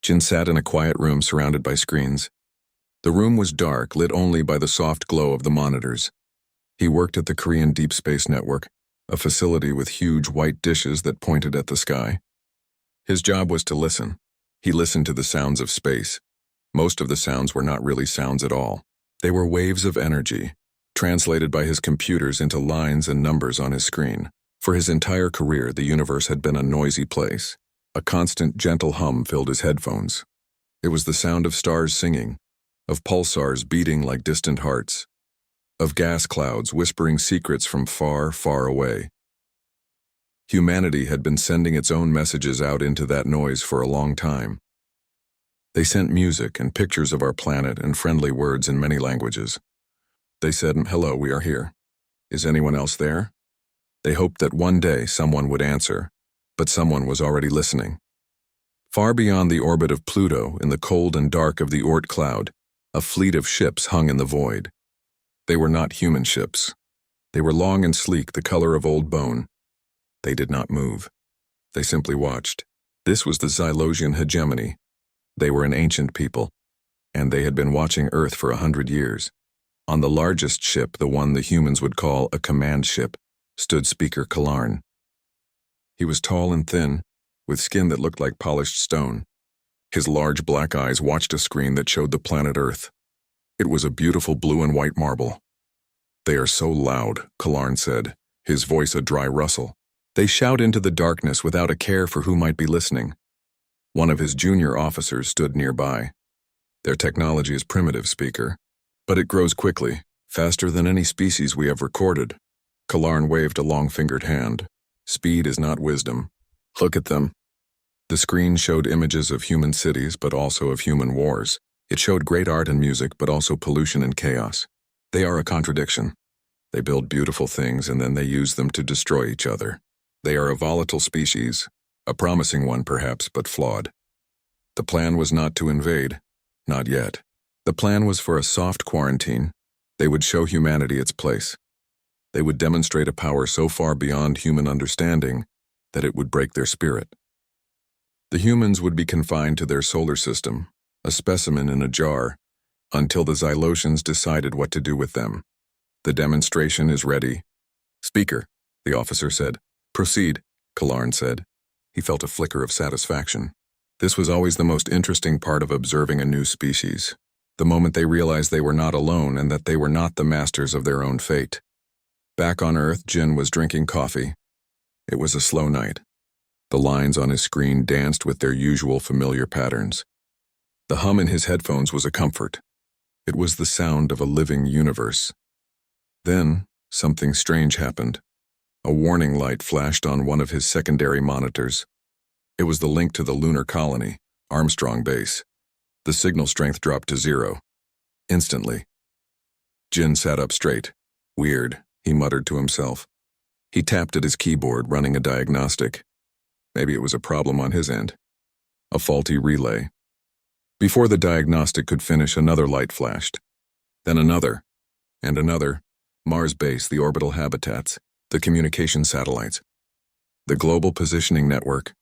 Jin sat in a quiet room surrounded by screens. The room was dark, lit only by the soft glow of the monitors. He worked at the Korean Deep Space Network, a facility with huge white dishes that pointed at the sky. His job was to listen. He listened to the sounds of space. Most of the sounds were not really sounds at all. They were waves of energy, translated by his computers into lines and numbers on his screen. For his entire career, the universe had been a noisy place. A constant, gentle hum filled his headphones. It was the sound of stars singing, of pulsars beating like distant hearts, of gas clouds whispering secrets from far, far away. Humanity had been sending its own messages out into that noise for a long time. They sent music and pictures of our planet and friendly words in many languages. They said, "Hello, we are here. Is anyone else there?" They hoped that one day someone would answer, but someone was already listening. Far beyond the orbit of Pluto, in the cold and dark of the Oort cloud, a fleet of ships hung in the void. They were not human ships. They were long and sleek, the color of old bone. They did not move. They simply watched. This was the Xylosian hegemony. They were an ancient people, and they had been watching Earth for 100 years. On the largest ship, the one the humans would call a command ship, stood Speaker Kalarn. He was tall and thin, with skin that looked like polished stone. His large black eyes watched a screen that showed the planet Earth. It was a beautiful blue and white marble. "They are so loud," Kalarn said, his voice a dry rustle. "They shout into the darkness without a care for who might be listening." One of his junior officers stood nearby. "Their technology is primitive, Speaker, but it grows quickly, faster than any species we have recorded." Kalarn waved a long-fingered hand. "Speed is not wisdom. Look at them." The screen showed images of human cities, but also of human wars. It showed great art and music, but also pollution and chaos. They are a contradiction. They build beautiful things and then they use them to destroy each other. They are a volatile species, a promising one perhaps, but flawed. The plan was not to invade. Not yet. The plan was for a soft quarantine. They would show humanity its place. They would demonstrate a power so far beyond human understanding that it would break their spirit. The humans would be confined to their solar system, a specimen in a jar, until the Xylosians decided what to do with them. "The demonstration is ready." "Speaker," the officer said. "Proceed," Kalarn said. He felt a flicker of satisfaction. This was always the most interesting part of observing a new species. The moment they realized they were not alone and that they were not the masters of their own fate. Back on Earth, Jin was drinking coffee. It was a slow night. The lines on his screen danced with their usual familiar patterns. The hum in his headphones was a comfort. It was the sound of a living universe. Then, something strange happened. A warning light flashed on one of his secondary monitors. It was the link to the lunar colony, Armstrong Base. The signal strength dropped to 0. Instantly. Jin sat up straight. "Weird," he muttered to himself. He tapped at his keyboard, running a diagnostic. Maybe it was a problem on his end. A faulty relay. Before the diagnostic could finish, another light flashed. Then another. And another. Mars Base, the orbital habitats, the communication satellites, the global positioning network.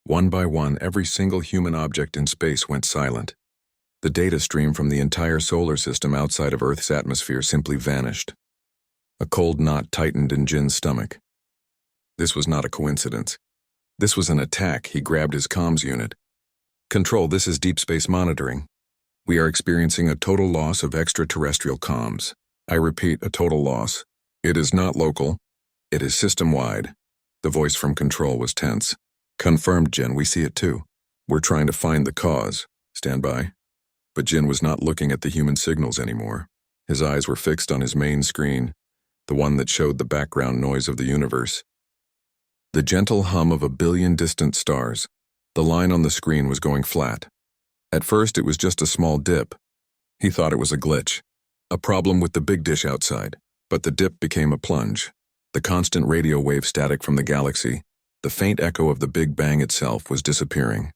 One by one, every single human object in space went silent. The data stream from the entire solar system outside of Earth's atmosphere simply vanished. A cold knot tightened in Jin's stomach. This was not a coincidence. This was an attack. He grabbed his comms unit. "Control, this is Deep Space Monitoring. We are experiencing a total loss of extraterrestrial comms. I repeat, a total loss. It is not local. It is system-wide." The voice from Control was tense. "Confirmed, Jin. We see it too. We're trying to find the cause. Stand by." But Jin was not looking at the human signals anymore. His eyes were fixed on his main screen, the one that showed the background noise of the universe. The gentle hum of a billion distant stars. The line on the screen was going flat. At first, it was just a small dip. He thought it was a glitch, a problem with the big dish outside. But the dip became a plunge. The constant radio wave static from the galaxy, the faint echo of the Big Bang itself, was disappearing.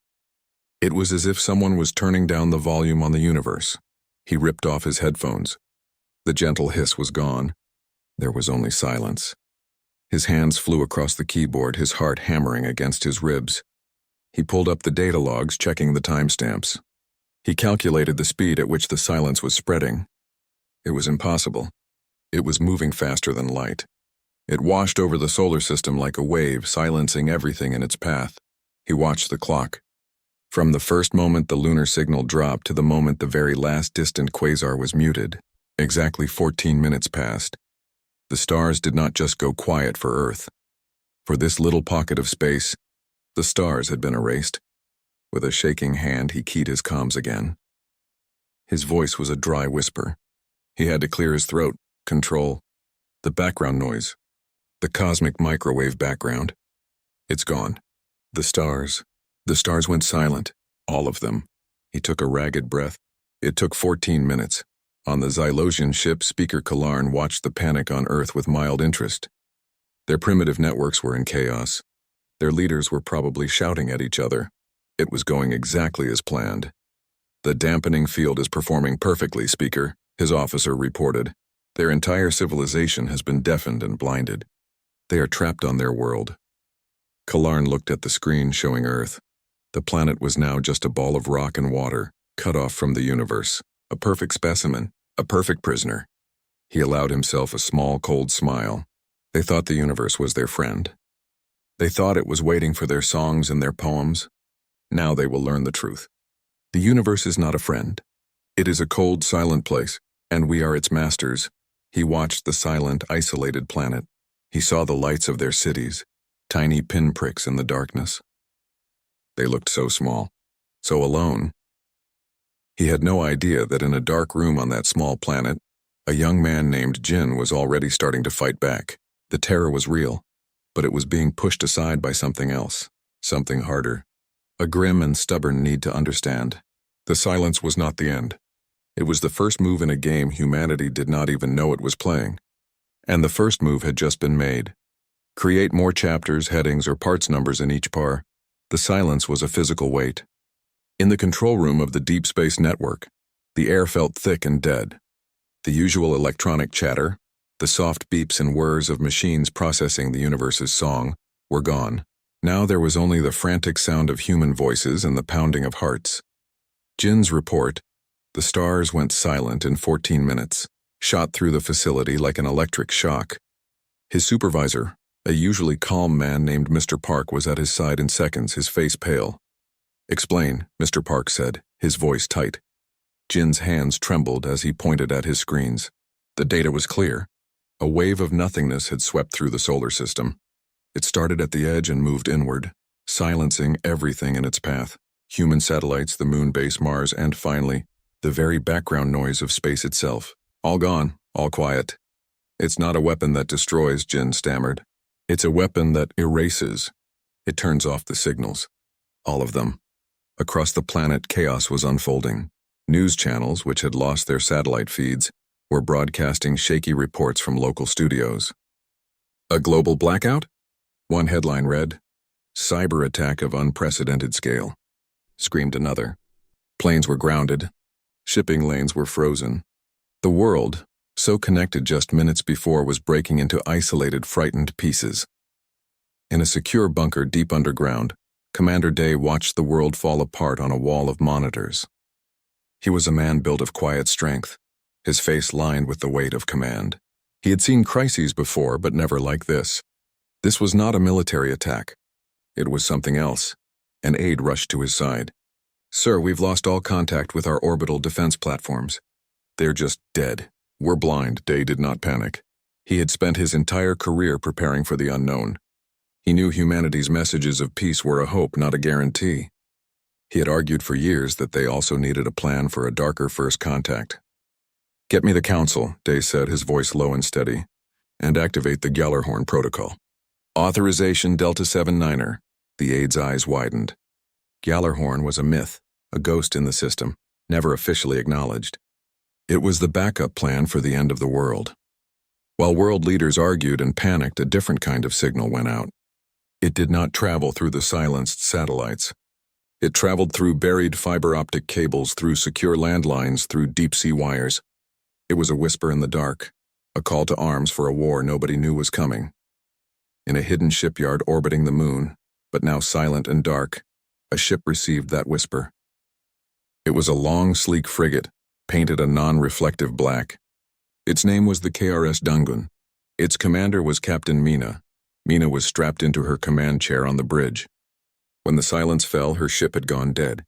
It was as if someone was turning down the volume on the universe. He ripped off his headphones. The gentle hiss was gone. There was only silence. His hands flew across the keyboard, his heart hammering against his ribs. He pulled up the data logs, checking the timestamps. He calculated the speed at which the silence was spreading. It was impossible. It was moving faster than light. It washed over the solar system like a wave, silencing everything in its path. He watched the clock. From the first moment the lunar signal dropped to the moment the very last distant quasar was muted, exactly 14 minutes passed. The stars did not just go quiet for Earth. For this little pocket of space, the stars had been erased. With a shaking hand, he keyed his comms again. His voice was a dry whisper. He had to clear his throat, control the background noise, the cosmic microwave background. It's gone. The stars went silent, all of them. He took a ragged breath. It took 14 minutes. On the Xylosian ship, Speaker Kalarn watched the panic on Earth with mild interest. Their primitive networks were in chaos. Their leaders were probably shouting at each other. It was going exactly as planned. "The dampening field is performing perfectly, Speaker," his officer reported. "Their entire civilization has been deafened and blinded. They are trapped on their world." Kalarn looked at the screen showing Earth. The planet was now just a ball of rock and water, cut off from the universe. A perfect specimen, a perfect prisoner. He allowed himself a small, cold smile. They thought the universe was their friend. They thought it was waiting for their songs and their poems. Now they will learn the truth. The universe is not a friend. It is a cold, silent place, and we are its masters. He watched the silent, isolated planet. He saw the lights of their cities, tiny pinpricks in the darkness. They looked so small, so alone. He had no idea that in a dark room on that small planet, a young man named Jin was already starting to fight back. The terror was real, but it was being pushed aside by something else, something harder. A grim and stubborn need to understand. The silence was not the end. It was the first move in a game humanity did not even know it was playing. And the first move had just been made. Create more chapters, headings, or parts numbers in each par. The silence was a physical weight. In the control room of the Deep Space Network, the air felt thick and dead. The usual electronic chatter, the soft beeps and whirs of machines processing the universe's song, were gone. Now there was only the frantic sound of human voices and the pounding of hearts. Jin's report, "The stars went silent in 14 minutes, shot through the facility like an electric shock." His supervisor, a usually calm man named Mr. Park, was at his side in seconds, his face pale. "Explain," Mr. Park said, his voice tight. Jin's hands trembled as he pointed at his screens. The data was clear. A wave of nothingness had swept through the solar system. It started at the edge and moved inward, silencing everything in its path. Human satellites, the moon base, Mars, and finally, the very background noise of space itself. All gone, all quiet. "It's not a weapon that destroys," Jin stammered. "It's a weapon that erases. It turns off the signals. All of them." Across the planet, chaos was unfolding. News channels, which had lost their satellite feeds, were broadcasting shaky reports from local studios. "A global blackout?" One headline read, "Cyber attack of unprecedented scale," screamed another. Planes were grounded. Shipping lanes were frozen. The world, so connected just minutes before, was breaking into isolated, frightened pieces. In a secure bunker deep underground, Commander Day watched the world fall apart on a wall of monitors. He was a man built of quiet strength, his face lined with the weight of command. He had seen crises before, but never like this. This was not a military attack. It was something else. An aide rushed to his side. "Sir, we've lost all contact with our orbital defense platforms. They're just dead. We're blind." Day did not panic. He had spent his entire career preparing for the unknown. He knew humanity's messages of peace were a hope, not a guarantee. He had argued for years that they also needed a plan for a darker first contact. "Get me the council," Day said, his voice low and steady, "and activate the Gjallarhorn protocol." "Authorization Delta 79er. The aide's eyes widened. Gjallarhorn was a myth, a ghost in the system, never officially acknowledged. It was the backup plan for the end of the world. While world leaders argued and panicked, a different kind of signal went out. It did not travel through the silenced satellites. It traveled through buried fiber optic cables, through secure landlines, through deep-sea wires. It was a whisper in the dark, a call to arms for a war nobody knew was coming. In a hidden shipyard orbiting the moon, but now silent and dark, a ship received that whisper. It was a long, sleek frigate, painted a non-reflective black. Its name was the KRS Dangun. Its commander was Captain Mina. Mina was strapped into her command chair on the bridge. When the silence fell, her ship had gone dead.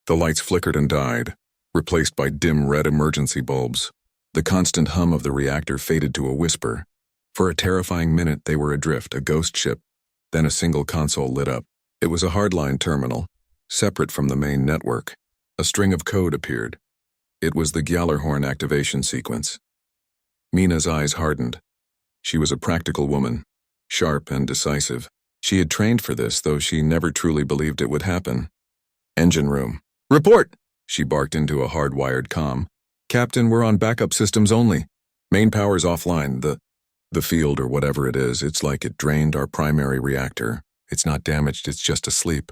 The lights flickered and died, replaced by dim red emergency bulbs. The constant hum of the reactor faded to a whisper. For a terrifying minute, they were adrift, a ghost ship. Then a single console lit up. It was a hardline terminal, separate from the main network. A string of code appeared. It was the Gjallarhorn activation sequence. Mina's eyes hardened. She was a practical woman, sharp and decisive. She had trained for this, though she never truly believed it would happen. Engine room. Report! She barked into a hardwired comm. Captain, we're on backup systems only. Main power's offline. The field or whatever it is, it's like it drained our primary reactor. It's not damaged, it's just asleep.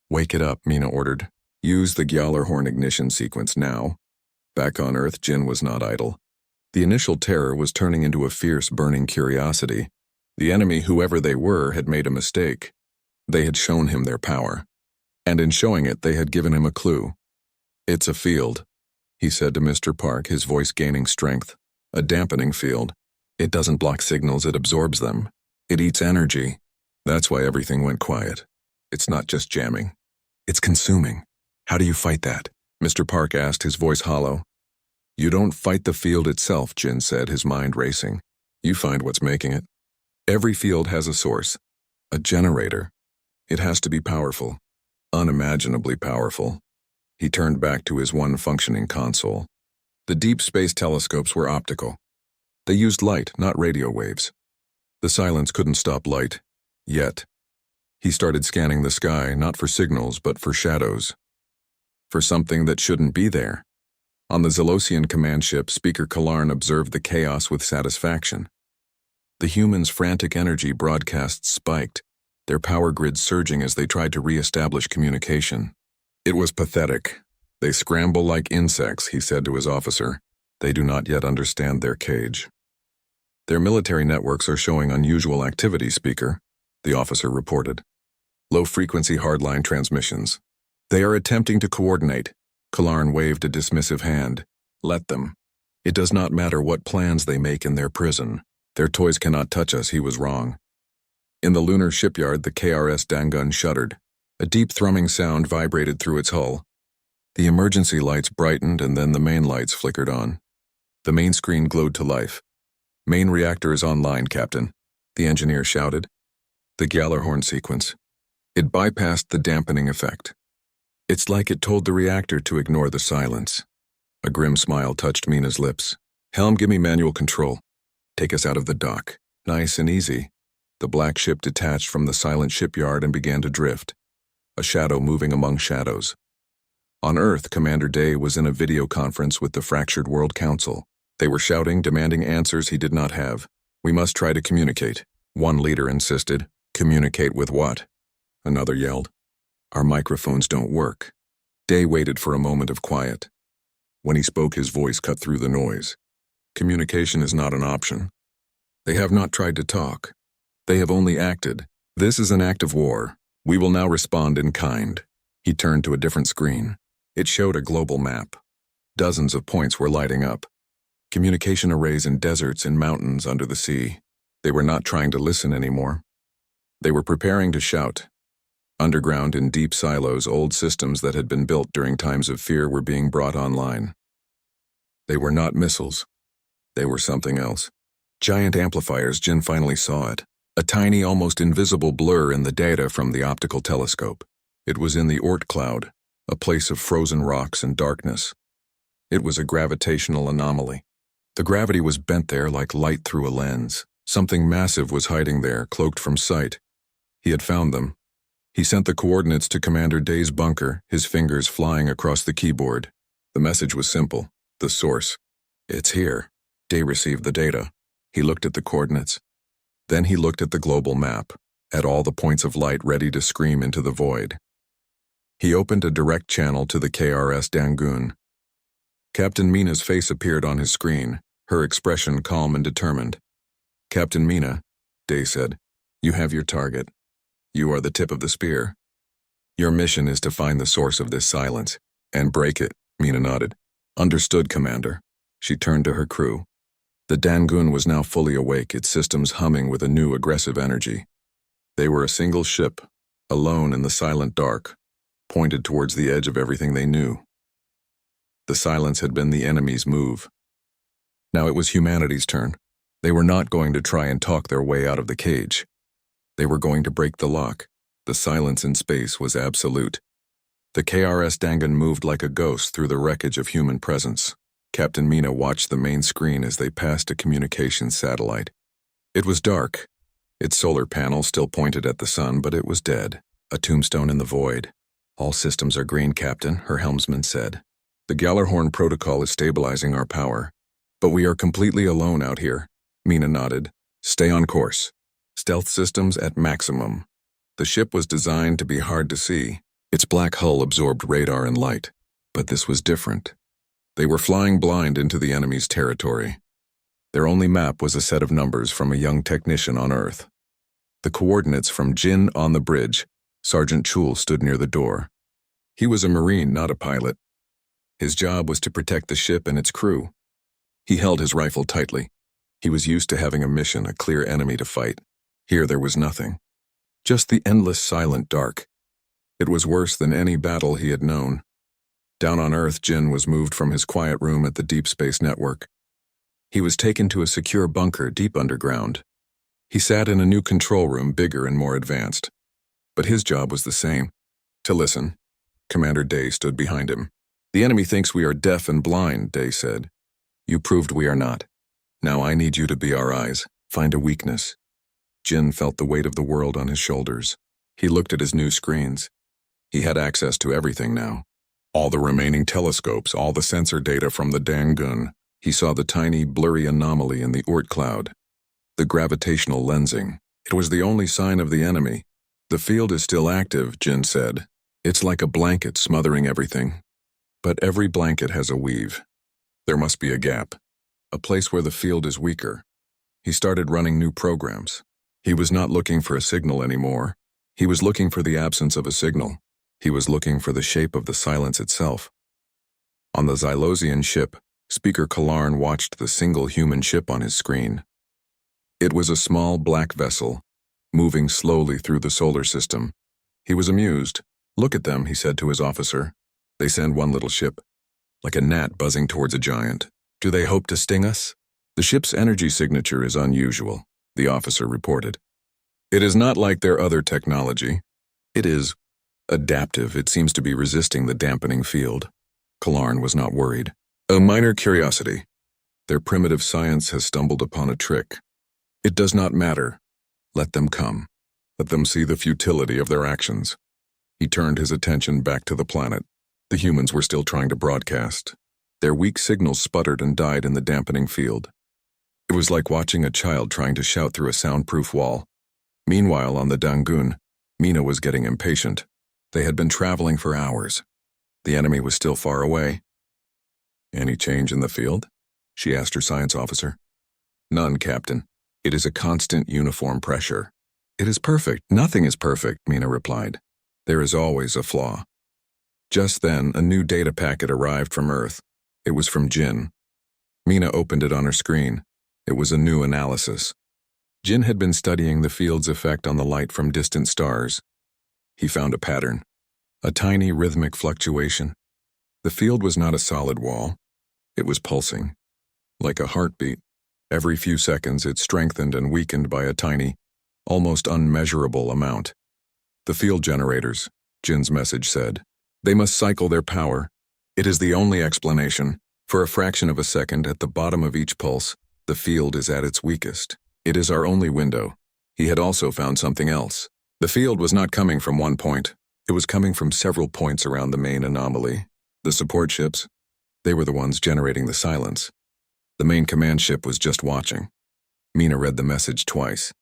Wake it up, Mina ordered. Use the Gjallarhorn ignition sequence now. Back on Earth, Jin was not idle. The initial terror was turning into a fierce, burning curiosity. The enemy, whoever they were, had made a mistake. They had shown him their power. And in showing it, they had given him a clue. It's a field, he said to Mr. Park, his voice gaining strength. A dampening field. It doesn't block signals, it absorbs them. It eats energy. That's why everything went quiet. It's not just jamming. It's consuming. How do you fight that? Mr. Park asked, his voice hollow. You don't fight the field itself, Jin said, his mind racing. You find what's making it. Every field has a source. A generator. It has to be powerful. Unimaginably powerful. He turned back to his one functioning console. The deep space telescopes were optical. They used light, not radio waves. The silence couldn't stop light. Yet. He started scanning the sky, not for signals, but for shadows. For something that shouldn't be there. On the Zelosian command ship, Speaker Kalarn observed the chaos with satisfaction. The humans' frantic energy broadcasts spiked, their power grids surging as they tried to re-establish communication. It was pathetic. They scramble like insects, he said to his officer. They do not yet understand their cage. Their military networks are showing unusual activity, Speaker, the officer reported. Low-frequency hardline transmissions. They are attempting to coordinate. Kalarn waved a dismissive hand. Let them. It does not matter what plans they make in their prison. Their toys cannot touch us, he was wrong. In the lunar shipyard, the KRS Dangun shuddered. A deep thrumming sound vibrated through its hull. The emergency lights brightened and then the main lights flickered on. The main screen glowed to life. Main reactor is online, Captain, the engineer shouted. The Gjallarhorn sequence. It bypassed the dampening effect. It's like it told the reactor to ignore the silence. A grim smile touched Mina's lips. Helm, give me manual control. Take us out of the dock. Nice and easy. The black ship detached from the silent shipyard and began to drift. A shadow moving among shadows. On Earth, Commander Day was in a video conference with the Fractured World Council. They were shouting, demanding answers he did not have. We must try to communicate. One leader insisted. Communicate with what? Another yelled. Our microphones don't work. Day waited for a moment of quiet. When he spoke, his voice cut through the noise. Communication is not an option. They have not tried to talk. They have only acted. This is an act of war. We will now respond in kind. He turned to a different screen. It showed a global map. Dozens of points were lighting up. Communication arrays in deserts and mountains under the sea. They were not trying to listen anymore. They were preparing to shout. Underground in deep silos, old systems that had been built during times of fear were being brought online. They were not missiles. They were something else. Giant amplifiers, Jin finally saw it. A tiny, almost invisible blur in the data from the optical telescope. It was in the Oort cloud, a place of frozen rocks and darkness. It was a gravitational anomaly. The gravity was bent there like light through a lens. Something massive was hiding there, cloaked from sight. He had found them. He sent the coordinates to Commander Day's bunker, his fingers flying across the keyboard. The message was simple. The source. It's here. Day received the data. He looked at the coordinates. Then he looked at the global map, at all the points of light ready to scream into the void. He opened a direct channel to the KRS Dangun. Captain Mina's face appeared on his screen, her expression calm and determined. Captain Mina, Day said, you have your target. You are the tip of the spear. Your mission is to find the source of this silence and break it, Mina nodded. Understood, Commander. She turned to her crew. The Dangun was now fully awake, its systems humming with a new aggressive energy. They were a single ship, alone in the silent dark, pointed towards the edge of everything they knew. The silence had been the enemy's move. Now it was humanity's turn. They were not going to try and talk their way out of the cage. They were going to break the lock. The silence in space was absolute. The KRS Dangan moved like a ghost through the wreckage of human presence. Captain Mina watched the main screen as they passed a communications satellite. It was dark. Its solar panel still pointed at the sun, but it was dead, a tombstone in the void. All systems are green, Captain, her helmsman said. The Gallarhorn protocol is stabilizing our power. But we are completely alone out here. Mina nodded. Stay on course. Stealth systems at maximum. The ship was designed to be hard to see. Its black hull absorbed radar and light. But this was different. They were flying blind into the enemy's territory. Their only map was a set of numbers from a young technician on Earth. The coordinates from Jin on the bridge. Sergeant Chul stood near the door. He was a Marine, not a pilot. His job was to protect the ship and its crew. He held his rifle tightly. He was used to having a mission, a clear enemy to fight. Here there was nothing. Just the endless silent dark. It was worse than any battle he had known. Down on Earth, Jin was moved from his quiet room at the Deep Space Network. He was taken to a secure bunker deep underground. He sat in a new control room, bigger and more advanced. But his job was the same, to listen. Commander Day stood behind him. The enemy thinks we are deaf and blind, Day said. You proved we are not. Now I need you to be our eyes, find a weakness. Jin felt the weight of the world on his shoulders. He looked at his new screens. He had access to everything now. All the remaining telescopes, all the sensor data from the Dangun. He saw the tiny, blurry anomaly in the Oort cloud. The gravitational lensing. It was the only sign of the enemy. The field is still active, Jin said. It's like a blanket smothering everything. But every blanket has a weave. There must be a gap. A place where the field is weaker. He started running new programs. He was not looking for a signal anymore. He was looking for the absence of a signal. He was looking for the shape of the silence itself. On the Xylosian ship, Speaker Kalarn watched the single human ship on his screen. It was a small black vessel, moving slowly through the solar system. He was amused. Look at them, he said to his officer. They send one little ship, like a gnat buzzing towards a giant. Do they hope to sting us? The ship's energy signature is unusual, the officer reported. It is not like their other technology. It is adaptive. It seems to be resisting the dampening field. Kalarn was not worried. A minor curiosity. Their primitive science has stumbled upon a trick. It does not matter. Let them come. Let them see the futility of their actions. He turned his attention back to the planet. The humans were still trying to broadcast. Their weak signals sputtered and died in the dampening field. It was like watching a child trying to shout through a soundproof wall. Meanwhile, on the Dangun, Mina was getting impatient. They had been traveling for hours. The enemy was still far away. Any change in the field? She asked her science officer. None, Captain. It is a constant uniform pressure. It is perfect. Nothing is perfect, Mina replied. There is always a flaw. Just then, a new data packet arrived from Earth. It was from Jin. Mina opened it on her screen. It was a new analysis. Jin had been studying the field's effect on the light from distant stars. He found a pattern, a tiny rhythmic fluctuation. The field was not a solid wall. It was pulsing, like a heartbeat. Every few seconds it strengthened and weakened by a tiny, almost unmeasurable amount. The field generators, Jin's message said. They must cycle their power. It is the only explanation. For a fraction of a second at the bottom of each pulse, the field is at its weakest. It is our only window. He had also found something else. The field was not coming from one point. It was coming from several points around the main anomaly. The support ships, they were the ones generating the silence. The main command ship was just watching. Mina read the message twice.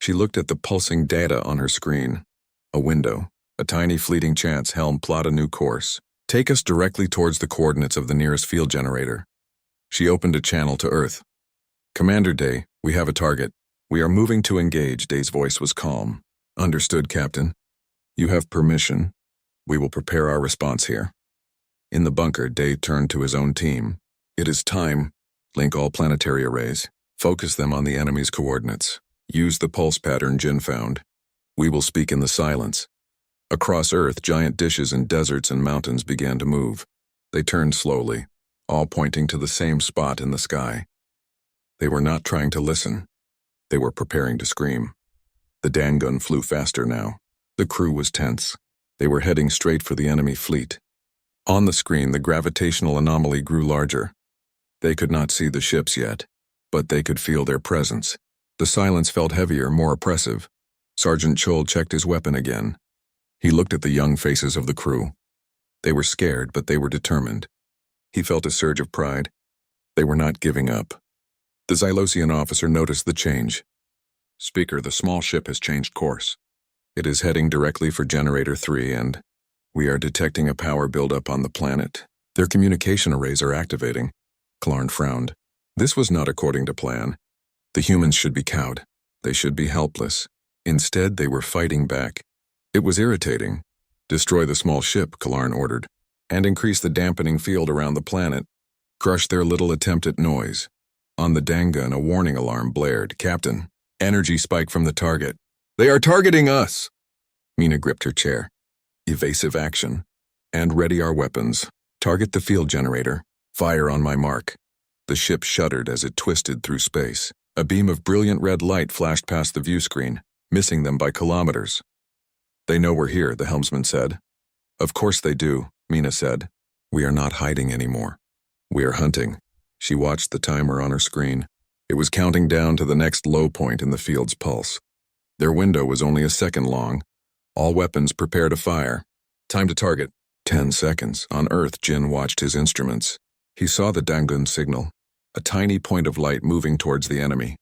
She looked at the pulsing data on her screen. A window, a tiny fleeting chance. Helm, plot a new course. Take us directly towards the coordinates of the nearest field generator. She opened a channel to Earth. Commander Day, we have a target. We are moving to engage. Day's voice was calm. Understood, Captain. You have permission. We will prepare our response here. In the bunker, Day turned to his own team. It is time. Link all planetary arrays. Focus them on the enemy's coordinates. Use the pulse pattern Jin found. We will speak in the silence. Across Earth, giant dishes in deserts and mountains began to move. They turned slowly, all pointing to the same spot in the sky. They were not trying to listen. They were preparing to scream. The Dangun flew faster now. The crew was tense. They were heading straight for the enemy fleet. On the screen, the gravitational anomaly grew larger. They could not see the ships yet, but they could feel their presence. The silence felt heavier, more oppressive. Sergeant Chol checked his weapon again. He looked at the young faces of the crew. They were scared, but they were determined. He felt a surge of pride. They were not giving up. The Xylosian officer noticed the change. Speaker, the small ship has changed course. It is heading directly for Generator 3 and we are detecting a power buildup on the planet. Their communication arrays are activating. Klarn frowned. This was not according to plan. The humans should be cowed. They should be helpless. Instead, they were fighting back. It was irritating. Destroy the small ship, Klarn ordered, and increase the dampening field around the planet. Crush their little attempt at noise. On the Dangun, a warning alarm blared. Captain, energy spike from the target. They are targeting us! Mina gripped her chair. Evasive action. And ready our weapons. Target the field generator. Fire on my mark. The ship shuddered as it twisted through space. A beam of brilliant red light flashed past the view screen, missing them by kilometers. They know we're here, the helmsman said. Of course they do, Mina said. We are not hiding anymore. We are hunting. She watched the timer on her screen. It was counting down to the next low point in the field's pulse. Their window was only a second long. All weapons prepare to fire. Time to target. 10 seconds. On Earth, Jin watched his instruments. He saw the Dangun signal, a tiny point of light moving towards the enemy.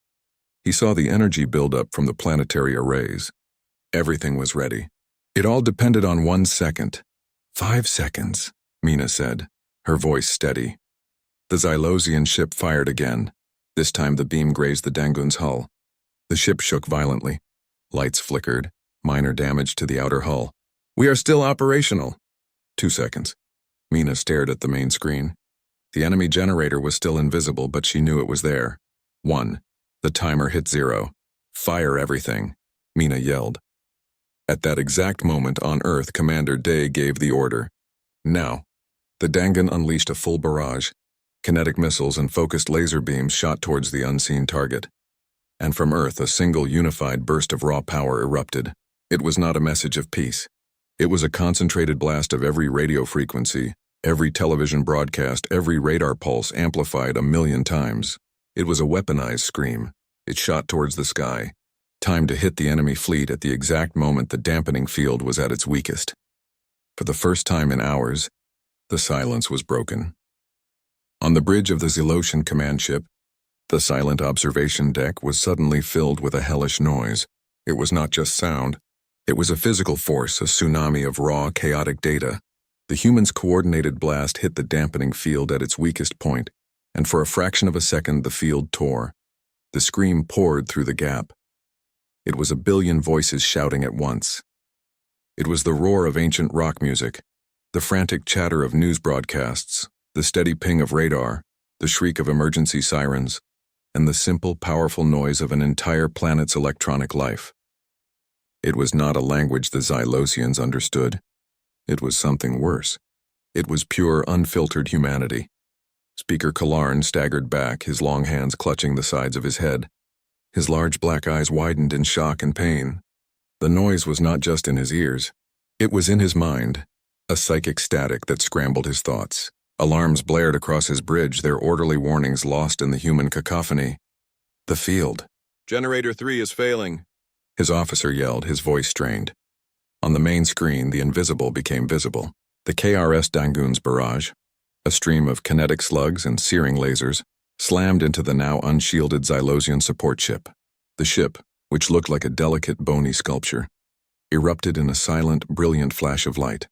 He saw the energy build up from the planetary arrays. Everything was ready. It all depended on 1 second. 5 seconds, Mina said, her voice steady. The Xylosian ship fired again. This time the beam grazed the Dangun's hull. The ship shook violently. Lights flickered, minor damage to the outer hull. We are still operational. 2 seconds. Mina stared at the main screen. The enemy generator was still invisible, but she knew it was there. 1. The timer hit 0. Fire everything, Mina yelled. At that exact moment on Earth, Commander Day gave the order. Now. The Dangun unleashed a full barrage. Kinetic missiles and focused laser beams shot towards the unseen target. And from Earth, a single unified burst of raw power erupted. It was not a message of peace. It was a concentrated blast of every radio frequency, every television broadcast, every radar pulse amplified 1,000,000 times. It was a weaponized scream. It shot towards the sky, timed to hit the enemy fleet at the exact moment the dampening field was at its weakest. For the first time in hours, the silence was broken. On the bridge of the Xylosian command ship, the silent observation deck was suddenly filled with a hellish noise. It was not just sound. It was a physical force, a tsunami of raw, chaotic data. The humans' coordinated blast hit the dampening field at its weakest point, and for a fraction of a second the field tore. The scream poured through the gap. It was 1,000,000,000 voices shouting at once. It was the roar of ancient rock music, the frantic chatter of news broadcasts, the steady ping of radar, the shriek of emergency sirens, and the simple, powerful noise of an entire planet's electronic life. It was not a language the Xylosians understood. It was something worse. It was pure, unfiltered humanity. Speaker Klarn staggered back, his long hands clutching the sides of his head. His large black eyes widened in shock and pain. The noise was not just in his ears. It was in his mind, a psychic static that scrambled his thoughts. Alarms blared across his bridge, their orderly warnings lost in the human cacophony. The field. Generator 3 is failing, his officer yelled, his voice strained. On the main screen, the invisible became visible. The KRS Dangun's barrage, a stream of kinetic slugs and searing lasers, slammed into the now unshielded Xylosian support ship. The ship, which looked like a delicate, bony sculpture, erupted in a silent, brilliant flash of light.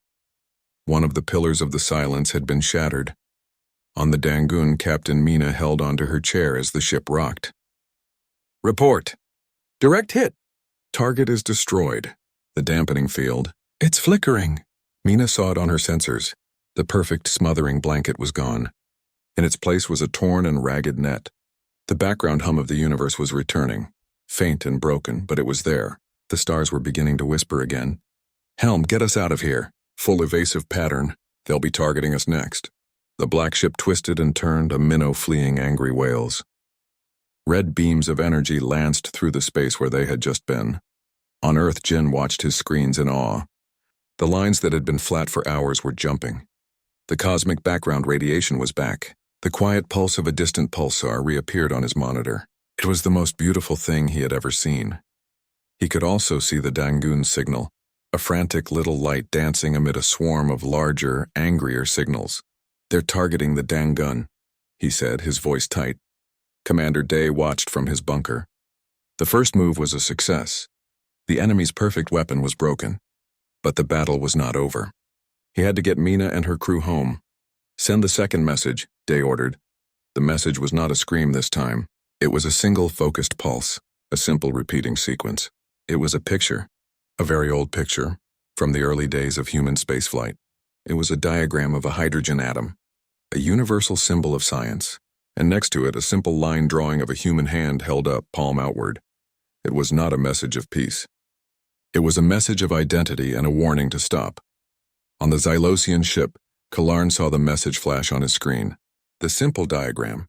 One of the pillars of the silence had been shattered. On the Dangun, Captain Mina held onto her chair as the ship rocked. Report. Direct hit. Target is destroyed. The dampening field. It's flickering. Mina saw it on her sensors. The perfect smothering blanket was gone. In its place was a torn and ragged net. The background hum of the universe was returning, faint and broken, but it was there. The stars were beginning to whisper again. "Helm, get us out of here. Full evasive pattern. They'll be targeting us next." The black ship twisted and turned, a minnow fleeing angry wails. Red beams of energy lanced through the space where they had just been. On Earth, Jin watched his screens in awe. The lines that had been flat for hours were jumping. The cosmic background radiation was back. The quiet pulse of a distant pulsar reappeared on his monitor. It was the most beautiful thing he had ever seen. He could also see the Dangun signal, a frantic little light dancing amid a swarm of larger, angrier signals. "They're targeting the Dangun," he said, his voice tight. Commander Day watched from his bunker. The first move was a success. The enemy's perfect weapon was broken. But the battle was not over. He had to get Mina and her crew home. "Send the second message," Day ordered. The message was not a scream this time. It was a single focused pulse, a simple repeating sequence. It was a picture, a very old picture, from the early days of human spaceflight. It was a diagram of a hydrogen atom, a universal symbol of science, and next to it a simple line drawing of a human hand held up, palm outward. It was not a message of peace. It was a message of identity and a warning to stop. On the Xylosian ship, Kalarn saw the message flash on his screen. The simple diagram.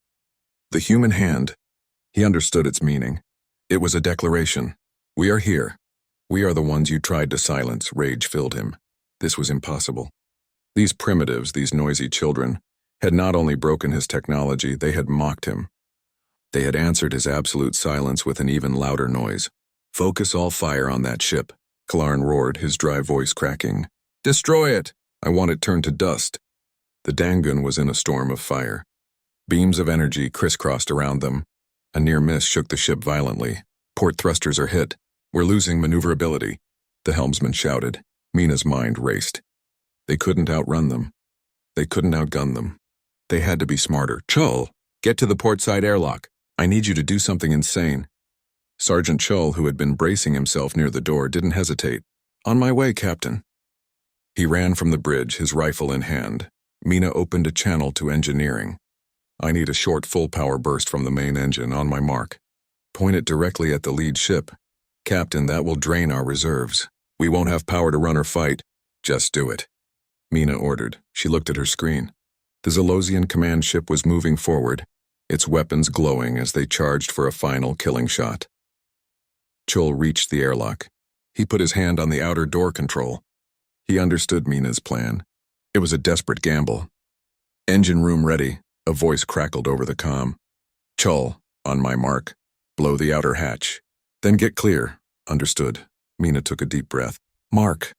The human hand. He understood its meaning. It was a declaration. "We are here. We are the ones you tried to silence." Rage filled him. This was impossible. These primitives, these noisy children, had not only broken his technology, they had mocked him. They had answered his absolute silence with an even louder noise. "Focus all fire on that ship," Kalarn roared, his dry voice cracking. "Destroy it! I want it turned to dust." The Dangun was in a storm of fire. Beams of energy crisscrossed around them. A near miss shook the ship violently. "Port thrusters are hit. We're losing maneuverability," the helmsman shouted. Mina's mind raced. They couldn't outrun them. They couldn't outgun them. They had to be smarter. "Chul, get to the portside airlock. I need you to do something insane." Sergeant Chul, who had been bracing himself near the door, didn't hesitate. "On my way, Captain." He ran from the bridge, his rifle in hand. Mina opened a channel to engineering. "I need a short full-power burst from the main engine. On my mark. Point it directly at the lead ship. Captain, that will drain our reserves. We won't have power to run or fight." "Just do it," Mina ordered. She looked at her screen. The Xylosian command ship was moving forward, its weapons glowing as they charged for a final killing shot. Chul reached the airlock. He put his hand on the outer door control. He understood Mina's plan. It was a desperate gamble. "Engine room ready," a voice crackled over the comm. "Chul, on my mark. Blow the outer hatch. Then get clear." "Understood." Mina took a deep breath. "Mark."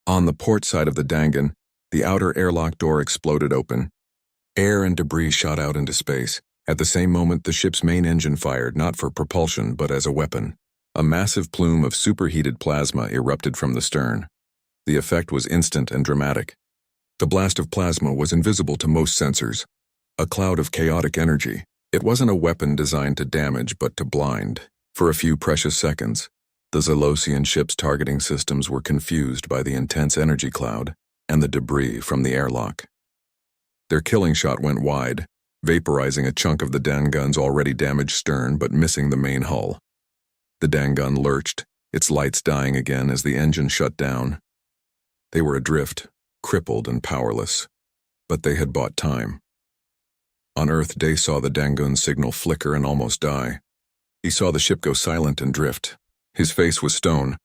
On the port side of the Dangun, the outer airlock door exploded open. Air and debris shot out into space. At the same moment, the ship's main engine fired, not for propulsion, but as a weapon. A massive plume of superheated plasma erupted from the stern. The effect was instant and dramatic. The blast of plasma was invisible to most sensors. A cloud of chaotic energy. It wasn't a weapon designed to damage, but to blind. For a few precious seconds, the Xylosian ship's targeting systems were confused by the intense energy cloud and the debris from the airlock. Their killing shot went wide, vaporizing a chunk of the Dangun's already damaged stern but missing the main hull. The Dangun lurched, its lights dying again as the engine shut down. They were adrift, crippled and powerless, but they had bought time. On Earth, Day saw the Dangun signal flicker and almost die. He saw the ship go silent and drift. His face was stone.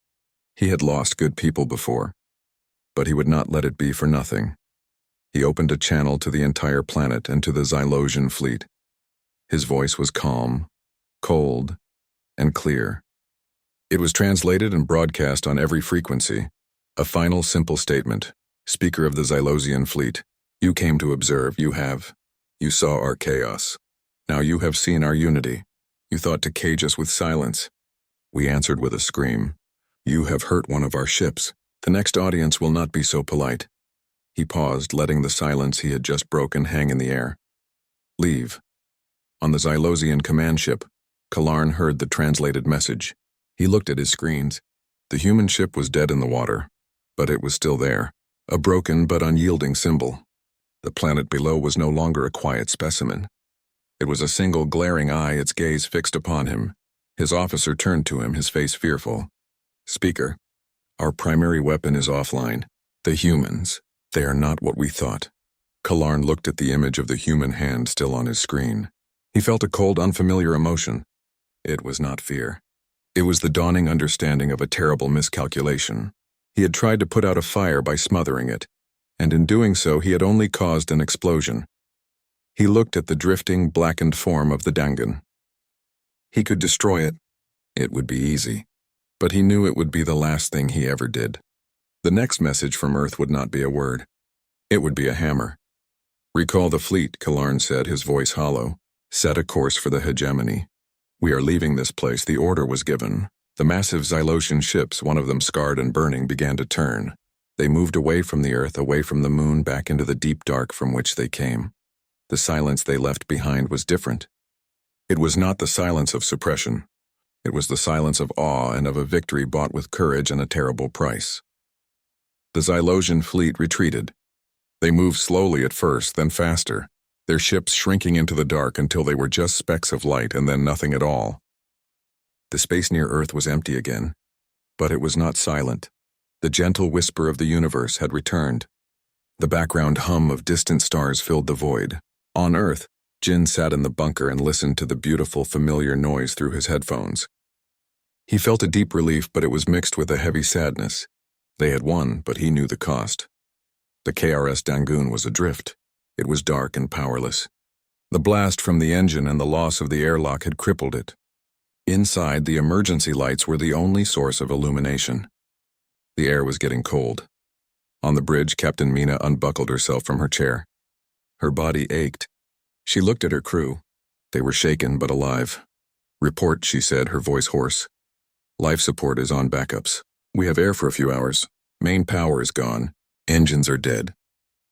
He had lost good people before, but he would not let it be for nothing. He opened a channel to the entire planet and to the Xylosian fleet. His voice was calm, cold, and clear. It was translated and broadcast on every frequency. A final simple statement. "Speaker of the Xylosian fleet, you came to observe, you have. You saw our chaos. Now you have seen our unity. You thought to cage us with silence. We answered with a scream. You have hurt one of our ships. The next audience will not be so polite." He paused, letting the silence he had just broken hang in the air. "Leave." On the Xylosian command ship, Kalarn heard the translated message. He looked at his screens. The human ship was dead in the water, but it was still there, a broken but unyielding symbol. The planet below was no longer a quiet specimen. It was a single glaring eye, its gaze fixed upon him. His officer turned to him, his face fearful. "Speaker, our primary weapon is offline. The humans, they are not what we thought." Kalarn looked at the image of the human hand still on his screen. He felt a cold, unfamiliar emotion. It was not fear. It was the dawning understanding of a terrible miscalculation. He had tried to put out a fire by smothering it, and in doing so he had only caused an explosion. He looked at the drifting, blackened form of the Dangan. He could destroy it. It would be easy. But he knew it would be the last thing he ever did. The next message from Earth would not be a word. It would be a hammer. "Recall the fleet," Kalarn said, his voice hollow. "Set a course for the hegemony. We are leaving this place." The order was given. The massive Xylosian ships, one of them scarred and burning, began to turn. They moved away from the Earth, away from the moon, back into the deep dark from which they came. The silence they left behind was different. It was not the silence of suppression. It was the silence of awe and of a victory bought with courage and a terrible price. The Xylosian fleet retreated. They moved slowly at first, then faster, their ships shrinking into the dark until they were just specks of light and then nothing at all. The space near Earth was empty again, but it was not silent. The gentle whisper of the universe had returned. The background hum of distant stars filled the void. On Earth, Jin sat in the bunker and listened to the beautiful, familiar noise through his headphones. He felt a deep relief, but it was mixed with a heavy sadness. They had won, but he knew the cost. The KRS Dangoon was adrift. It was dark and powerless. The blast from the engine and the loss of the airlock had crippled it. Inside, the emergency lights were the only source of illumination. The air was getting cold. On the bridge, Captain Mina unbuckled herself from her chair. Her body ached. She looked at her crew. They were shaken but alive. "Report," she said, her voice hoarse. "Life support is on backups. We have air for a few hours. Main power is gone. Engines are dead."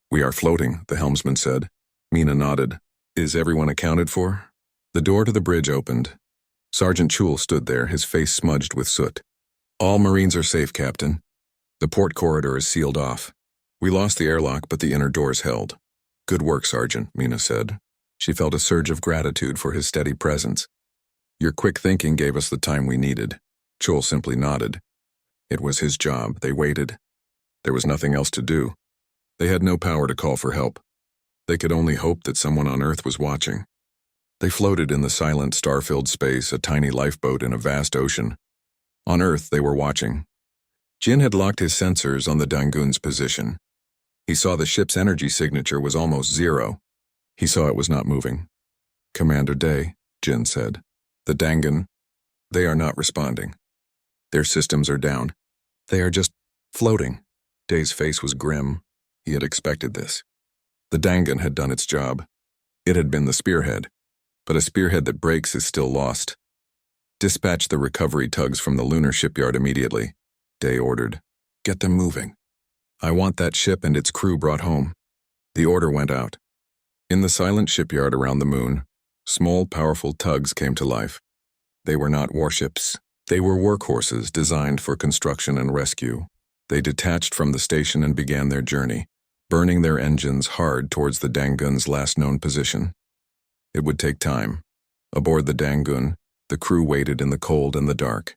"We are floating," the helmsman said. Mina nodded. "Is everyone accounted for?" The door to the bridge opened. Sergeant Chul stood there, his face smudged with soot. "All Marines are safe, Captain. The port corridor is sealed off. We lost the airlock, but the inner doors held." "Good work, Sergeant," Mina said. She felt a surge of gratitude for his steady presence. "Your quick thinking gave us the time we needed." Chul simply nodded. It was his job. They waited. There was nothing else to do. They had no power to call for help. They could only hope that someone on Earth was watching. They floated in the silent, star-filled space, a tiny lifeboat in a vast ocean. On Earth, they were watching. Jin had locked his sensors on the Dangoon's position. He saw the ship's energy signature was almost zero. He saw it was not moving. "Commander Day," Jin said. "The Dangan, they are not responding. Their systems are down. They are just floating." Day's face was grim. He had expected this. The Dangan had done its job. It had been the spearhead, but a spearhead that breaks is still lost. "Dispatch the recovery tugs from the lunar shipyard immediately," Day ordered. "Get them moving. I want that ship and its crew brought home." The order went out. In the silent shipyard around the moon, small, powerful tugs came to life. They were not warships. They were workhorses designed for construction and rescue. They detached from the station and began their journey, burning their engines hard towards the Dangoon's last known position. It would take time. Aboard the Dangoon, the crew waited in the cold and the dark.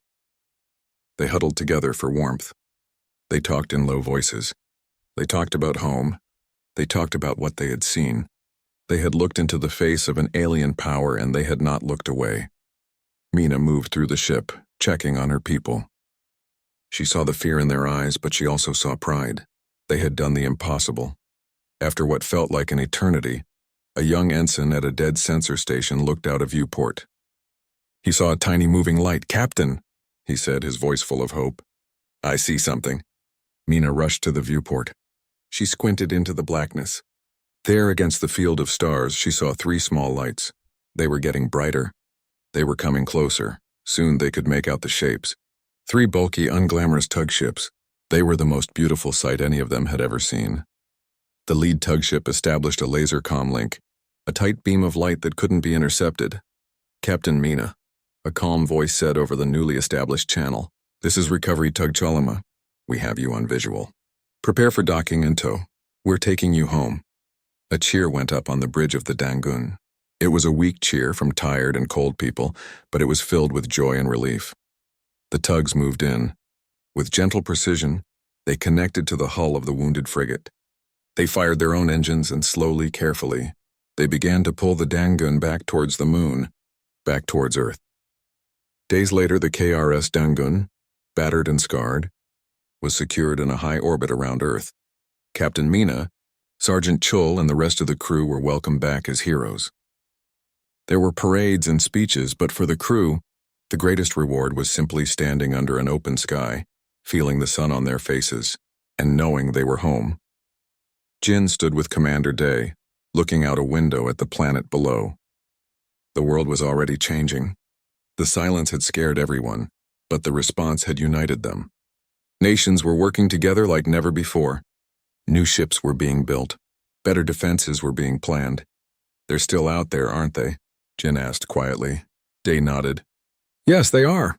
They huddled together for warmth. They talked in low voices. They talked about home. They talked about what they had seen. They had looked into the face of an alien power and they had not looked away. Mina moved through the ship, checking on her people. She saw the fear in their eyes, but she also saw pride. They had done the impossible. After what felt like an eternity, a young ensign at a dead sensor station looked out a viewport. He saw a tiny moving light. "Captain," he said, his voice full of hope. "I see something." Mina rushed to the viewport. She squinted into the blackness. There, against the field of stars, she saw 3 small lights. They were getting brighter. They were coming closer. Soon they could make out the shapes. 3 bulky, unglamorous tug ships. They were the most beautiful sight any of them had ever seen. The lead tug ship established a laser comm link, a tight beam of light that couldn't be intercepted. "Captain Mina," a calm voice said over the newly established channel. "This is Recovery Tug Chalama. We have you on visual." Prepare for docking and tow. We're taking you home." A cheer went up on the bridge of the Dangun. It was a weak cheer from tired and cold people, but it was filled with joy and relief. The tugs moved in. With gentle precision, they connected to the hull of the wounded frigate. They fired their own engines and slowly, carefully, they began to pull the Dangun back towards the moon, back towards Earth. Days later, the KRS Dangun, battered and scarred, was secured in a high orbit around Earth. Captain Mina, Sergeant Chul, and the rest of the crew were welcomed back as heroes. There were parades and speeches, but for the crew, the greatest reward was simply standing under an open sky, feeling the sun on their faces, and knowing they were home. Jin stood with Commander Day, looking out a window at the planet below. The world was already changing. The silence had scared everyone, but the response had united them. Nations were working together like never before. New ships were being built. Better defenses were being planned. "They're still out there, aren't they?" Jin asked quietly. Day nodded. "Yes, they are.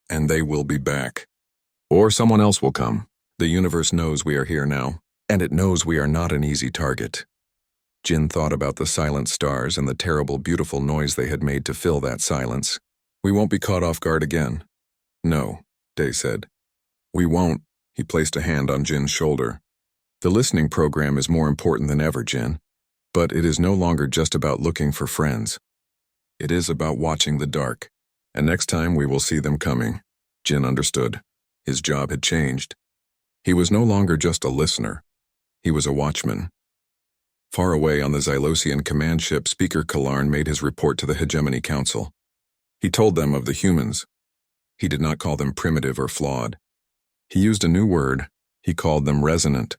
And they will be back. Or someone else will come. The universe knows we are here now, and it knows we are not an easy target." Jin thought about the silent stars and the terrible, beautiful noise they had made to fill that silence. "We won't be caught off guard again." "No," Day said. "We won't." He placed a hand on Jin's shoulder. "The listening program is more important than ever, Jin. But it is no longer just about looking for friends. It is about watching the dark. And next time we will see them coming." Jin understood. His job had changed. He was no longer just a listener. He was a watchman. Far away on the Xylosian command ship, Speaker Kalarn made his report to the Hegemony Council. He told them of the humans. He did not call them primitive or flawed. He used a new word. He called them resonant.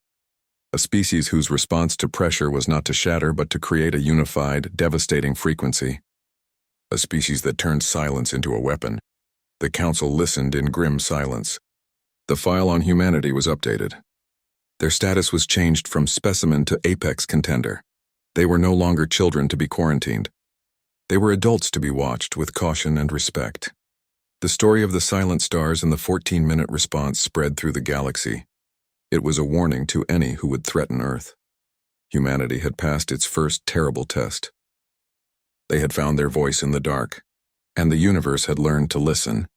A species whose response to pressure was not to shatter but to create a unified, devastating frequency. A species that turned silence into a weapon. The council listened in grim silence. The file on humanity was updated. Their status was changed from specimen to apex contender. They were no longer children to be quarantined. They were adults to be watched with caution and respect. The story of the silent stars and the 14-minute response spread through the galaxy. It was a warning to any who would threaten Earth. Humanity had passed its first terrible test. They had found their voice in the dark, and the universe had learned to listen,